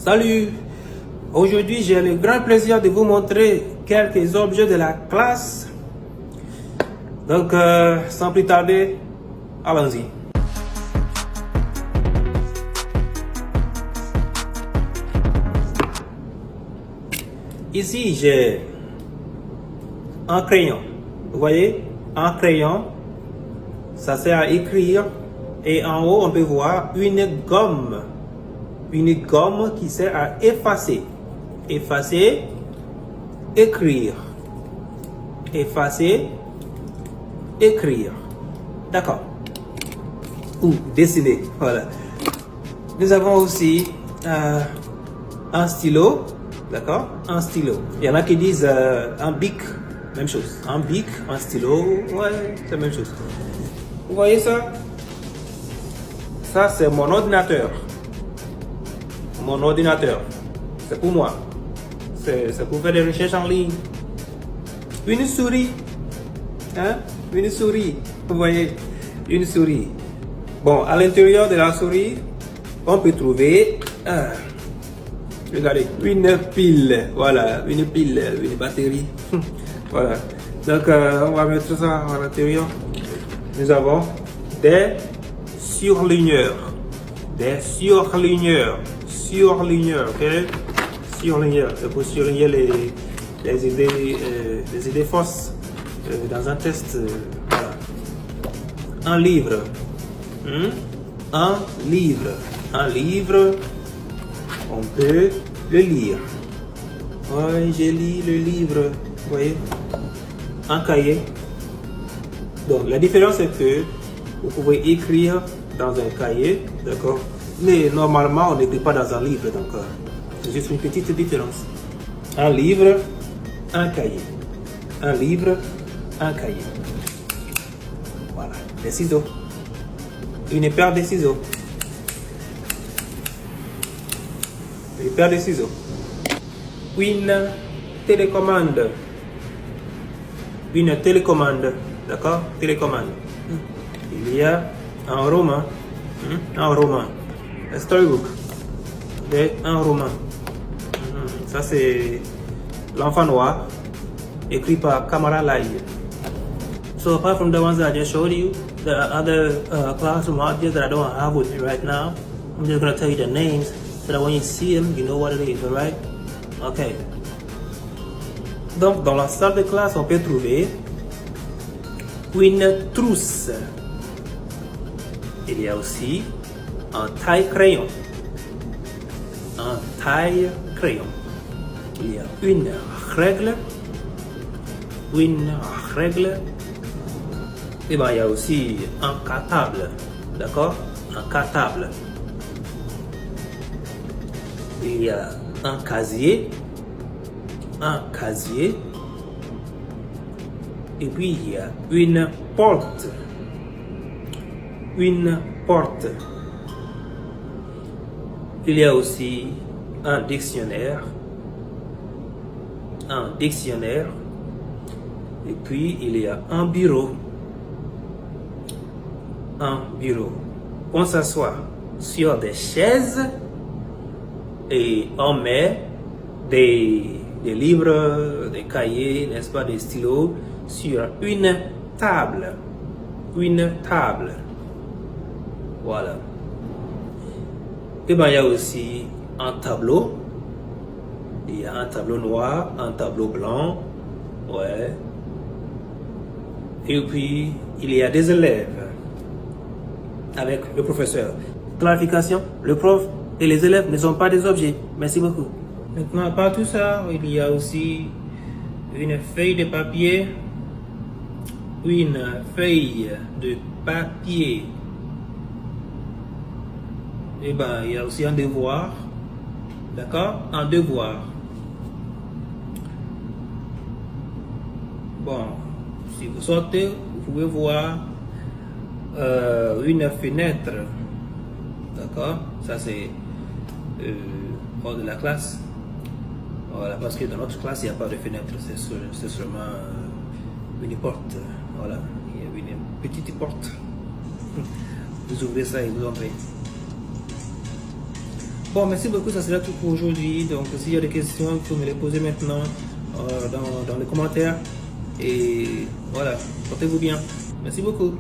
Salut! Aujourd'hui, j'ai le grand plaisir de vous montrer quelques objets de la classe. Donc, sans plus tarder, allons-y. Ici, j'ai un crayon. Vous voyez, un crayon, ça sert à écrire. Et en haut, on peut voir une gomme. Une gomme qui sert à effacer. Effacer, écrire. Effacer, écrire. D'accord. Ou dessiner. Voilà. Nous avons aussi un stylo. D'accord? Un stylo. Il y en a qui disent un bic. Même chose. Un bic, un stylo. Ouais, c'est la même chose. Vous voyez ça? Ça, c'est mon ordinateur. Mon ordinateur. C'est pour moi. C'est pour faire des recherches en ligne. Une souris. Hein? Une souris. Vous voyez? Une souris. Bon, à l'intérieur de la souris, on peut trouver... regardez, une pile. Voilà, une pile, une batterie. Voilà. Donc, on va mettre ça à l'intérieur. Nous avons des surligneurs. Des surligneurs. Surligneurs, ok? Surligneurs. C'est pour surligner les idées fausses dans un test. Voilà. Un livre. Un livre. Un livre. On peut le lire. Oui, j'ai lu le livre. Vous voyez? Un cahier. Donc, la différence c'est que vous pouvez écrire dans un cahier, d'accord? Mais normalement, on n'écrit pas dans un livre, donc c'est juste une petite différence. Un livre, un cahier. Un livre, un cahier. Voilà. Des ciseaux. Une paire de ciseaux. Une paire de ciseaux. Une télécommande. Une télécommande. D'accord? Télécommande. Il y a un roman. Un roman. Un storybook. Un roman. Ça, c'est L'Enfant Noir. Écrit par Kamara Lai. So, apart from the ones that I just showed you, there are other classroom objects that I don't have with me right now. I'm just going to tell you the names so that when you see them, you know what it is, alright? Ok. Donc, dans la salle de classe, on peut trouver une trousse. Il y a aussi un taille-crayon. Un taille-crayon. Il y a une règle. Une règle. Et bien, il y a aussi un cartable. D'accord? Un cartable. Il y a un casier. Un casier. Et puis, il y a une porte. Une porte. Il y a aussi un dictionnaire. Un dictionnaire. Et puis, il y a un bureau. Un bureau. On s'assoit sur des chaises et on met des livres, des cahiers, n'est-ce pas, des stylos sur une table. Une table. Voilà. Et bien, il y a aussi un tableau. Il y a un tableau noir, un tableau blanc. Ouais. Et puis, il y a des élèves avec le professeur. Clarification, le prof et les élèves ne sont pas des objets. Merci beaucoup. Maintenant, à part tout ça, il y a aussi une feuille de papier. Une feuille de papier. Et bien, il y a aussi un devoir. D'accord? Un devoir. Bon, si vous sortez, vous pouvez voir une fenêtre. D'accord? Ça, c'est hors de la classe. Voilà, parce que dans notre classe, il n'y a pas de fenêtre. C'est seulement une porte. Voilà, il y a une petite porte. Vous ouvrez ça et vous entrez. Bon, merci beaucoup, ça sera tout pour aujourd'hui. Donc, s'il y a des questions, il faut me les poser maintenant dans les commentaires. Et voilà, portez-vous bien. Merci beaucoup.